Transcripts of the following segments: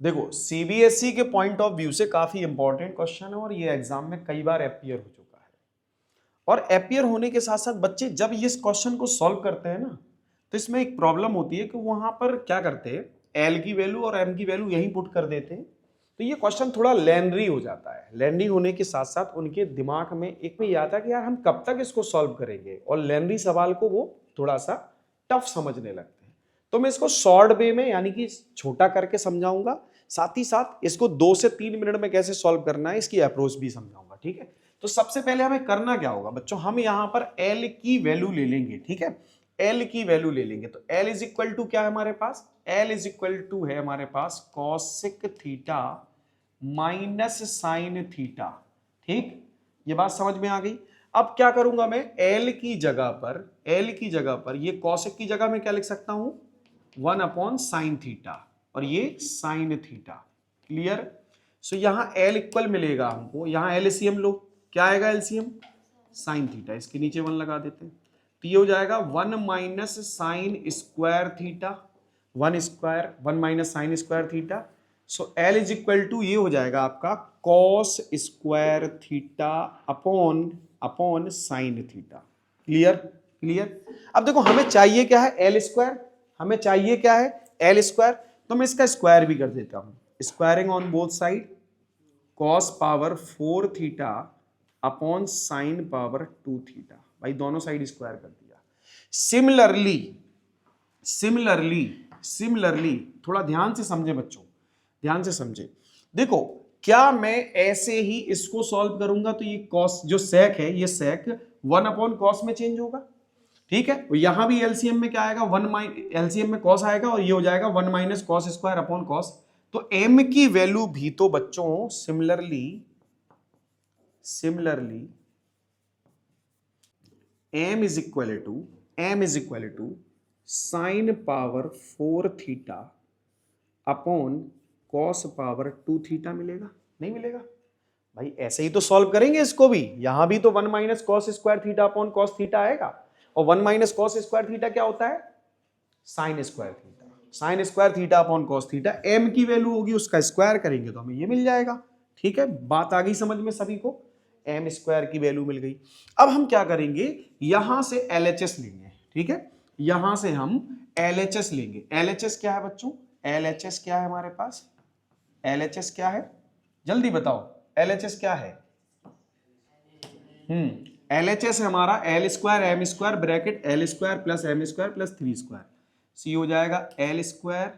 देखो सीबीएसई के point of view से काफी इंपॉर्टेंट क्वेश्चन है और ये एग्जाम में कई बार अपीयर हो चुका है। और अपीयर होने के साथ साथ बच्चे जब ये इस क्वेश्चन को सॉल्व करते हैं ना, तो इसमें एक प्रॉब्लम होती है कि वहां पर क्या करते हैं, एल की वैल्यू और एम की वैल्यू यहीं पुट कर देते हैं। तो ये क्वेश्चन थोड़ा लेंदी हो जाता है। लेंदी होने के साथ साथ उनके दिमाग में एक में ये आता है कि यार हम कब तक इसको सॉल्व करेंगे, और लेंदी सवाल को वो थोड़ा सा टफ समझने लगते हैं। तो मैं इसको शॉर्ट वे में यानी कि छोटा करके समझाऊंगा, साथ ही साथ इसको 2 से 3 मिनट में कैसे सॉल्व करना है इसकी अप्रोच भी समझाऊंगा। ठीक है, तो सबसे पहले हमें करना क्या होगा बच्चों, हम यहां पर एल की वैल्यू ले लेंगे। ठीक है, एल की वैल्यू ले लेंगे तो एल इज इक्वल टू क्या है हमारे पास, एल इज इक्वल टू है हमारे पास cosec theta minus sine theta. ठीक, ये बात समझ में आ गई। अब क्या करूंगा मैं, एल की जगह पर, एल की जगह पर ये कॉसिक की जगह में क्या लिख सकता हूं, 1 अपॉन साइन थीटा, और ये साइन थीटा। क्लियर। सो यहां एल इक्वल मिलेगा हमको, यहां एलसीएम लो, क्या आएगा एलसीएम, साइन थीटा, इसके नीचे 1 लगा देते हैं। तो ये हो जाएगा 1 minus sine square theta, 1 minus sine square theta. So L is equal to ये हो जाएगा आपका cos square theta upon upon sine theta. Clear, clear. अब देखो हमें चाहिए क्या है, एल स्क्वायर, हमें चाहिए क्या है, एल स्क्वायर। तो मैं इसका स्क्वायर भी कर देता हूं, squaring on both side, cos power 4 theta upon sine power 2 theta. भाई दोनों साइड स्क्वायर कर दिया। सिमिलरली सिमिलरली सिमिलरली थोड़ा ध्यान से समझे बच्चों, ध्यान से समझे। देखो क्या मैं ऐसे ही इसको सॉल्व करूंगा तो ये कॉस जो सेक है, ये सेक 1 अपॉन कॉस में चेंज होगा। ठीक है, यहां भी एलसीएम में क्या आएगा, एलसीएम में कॉस आएगा, और ये हो जाएगा 1 minus cos square upon cos. तो एम की वैल्यू भी तो बच्चों similarly similarly M is equal to sine power 4 theta upon cos power 2 theta मिलेगा, नहीं मिलेगा। भाई ऐसे ही तो सॉल्व करेंगे इसको भी, यहां भी तो 1 minus cos square theta upon cos theta आएगा, और 1 माइनस कॉस स्क्वायर थीटा क्या होता है, sine square theta. Sine square theta upon cos theta, M की वैल्यू होगी उसका स्क्वायर करेंगे तो हमें ये मिल जाएगा। ठीक है, बात आ गई समझ में सभी को, एम स्क्वायर की वैल्यू मिल गई। अब हम क्या करेंगे, यहां से एलएचएस लेंगे। ठीक है, यहां से हम एलएचएस लेंगे। एलएचएस क्या है बच्चों, एलएचएस क्या है हमारे पास, एलएचएस क्या है, जल्दी बताओ, एलएचएस क्या है। एलएचएस है हमारा L square M square bracket L square plus M square plus 3 square. सी हो जाएगा L square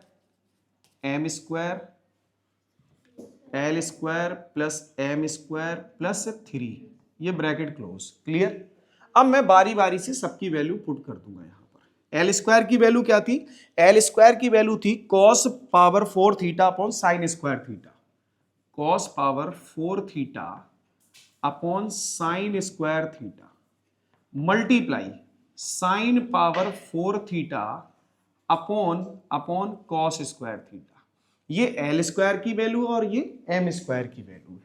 M square, L square plus M square plus 3, ये ब्रैकेट क्लोज। क्लियर। अब मैं बारी बारी से सबकी वैल्यू पुट कर दूंगा। यहां पर एल स्क्वायर की वैल्यू क्या थी, एल स्क्वायर की वैल्यू थी cos power 4 theta upon sine square theta, cos power 4 theta upon sine square theta multiply sign power 4 theta upon upon cos square theta. ये एल स्क्वायर की value और ये M square की value है।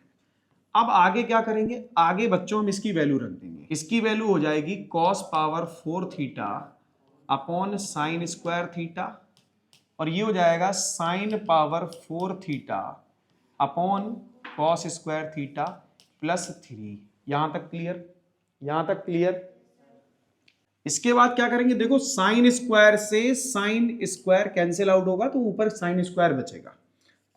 अब आगे क्या करेंगे, आगे बच्चों हम इसकी वैल्यू रख देंगे। इसकी वैल्यू हो जाएगी cos power 4 theta upon sine square theta, और ये हो जाएगा sign power 4 theta upon cos square theta plus 3। यहां तक क्लियर, यहां तक क्लियर। इसके बाद क्या करेंगे, देखो साइन स्क्वायर से साइन स्क्वायर कैंसिल आउट होगा तो ऊपर साइन स्क्वायर बचेगा,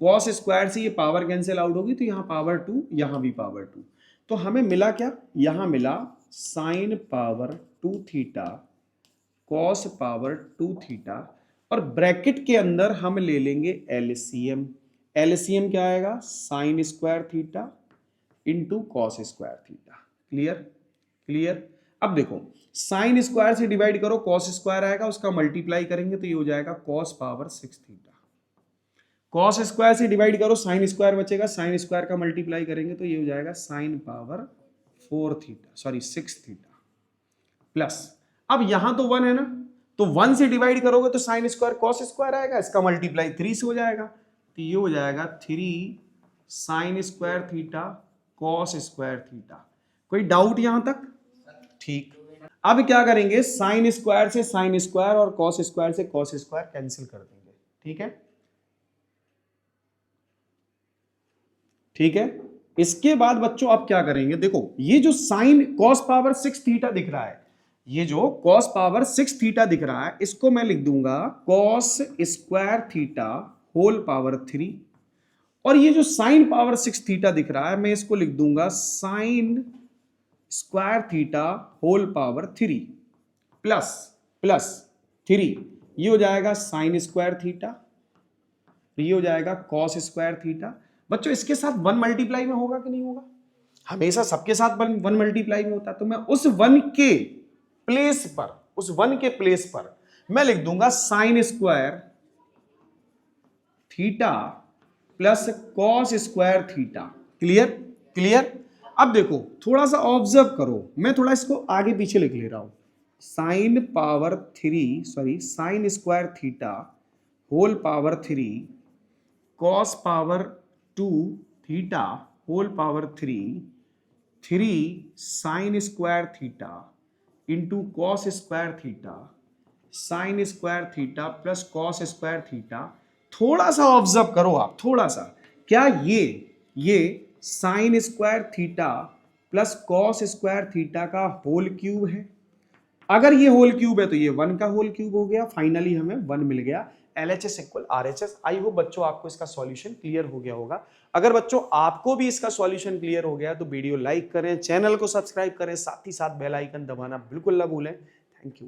कॉस स्क्वायर से ये पावर कैंसिल आउट होगी तो यहां पावर 2, यहां भी पावर 2। तो हमें मिला क्या, यहां मिला sine power 2 theta cos power 2 theta, और ब्रैकेट के अंदर हम ले लेंगे एलसीएम। एलसीएम क्या आएगा, sign square theta into cos square theta. Clear, clear. अब देखो साइन स्क्वायर से डिवाइड करो, कॉस स्क्वायर आएगा, उसका मल्टीप्लाई करेंगे तो ये हो जाएगा cos power 6 theta. Cos square से डिवाइड करो, साइन स्क्वायर बचेगा, साइन स्क्वायर का मल्टीप्लाई करेंगे तो ये हो जाएगा sign power 4 theta, sorry 6 theta plus, अब यहां तो 1 है ना, तो 1 से डिवाइड करोगे तो साइन स्क्वायर कॉस स्क्वायर आएगा, इसका मल्टीप्लाई 3 से हो जाएगा, तो ये हो जाएगा 3 sine square theta cos square theta. कोई डाउट यहां तक, ठीक। अब क्या करेंगे, साइन स्क्वायर से साइन स्क्वायर और कॉस स्क्वायर से कॉस स्क्वायर कैंसिल कर देंगे। ठीक है, ठीक है। इसके बाद बच्चों आप क्या करेंगे, देखो ये जो साइन कॉस पावर 6 थीटा दिख रहा है, ये जो कॉस पावर 6 थीटा दिख रहा है, इसको मैं लिख दूंगा cos square theta whole power 3, और ये जो साइन पावर 6 थीटा दिख रहा है, मैं इसको लिख दूंगा sine square theta whole power 3 plus plus 3, ये हो जाएगा साइन स्क्वायर थीटा, ये हो जाएगा कॉस स्क्वायर थीटा। बच्चों इसके साथ 1 मल्टीप्लाई में होगा कि नहीं होगा, हमेशा सबके साथ 1 मल्टीप्लाई में होता है, तो मैं उस 1 के प्लेस पर, उस 1 के प्लेस पर मैं लिख दूंगा sine square theta plus cos square theta. Clear clear. अब देखो थोड़ा सा ऑब्जर्व करो, मैं थोड़ा इसको आगे पीछे लिख ले रहा हूं, sine power 3 sorry sine square theta whole power 3 cos power 2 theta whole power 3 sine square theta into cos square theta sine square theta plus cos square theta. थोड़ा सा ऑब्जर्व करो आप, थोड़ा सा, क्या ये sine square theta plus cos square theta का whole cube है? अगर ये होल क्यूब है तो ये 1 का होल क्यूब हो गया, फाइनली हमें 1 मिल गया। LHS equal RHS। I hope बच्चों आपको इसका सॉल्यूशन क्लियर हो गया होगा। अगर बच्चों आपको भी इसका सॉल्यूशन क्लियर हो गया तो वीडियो लाइक करें, चैनल को सब्सक्राइब करें, साथ ही साथ बेल आइकन दबाना बिल्कुल ना भूलें। Thank you.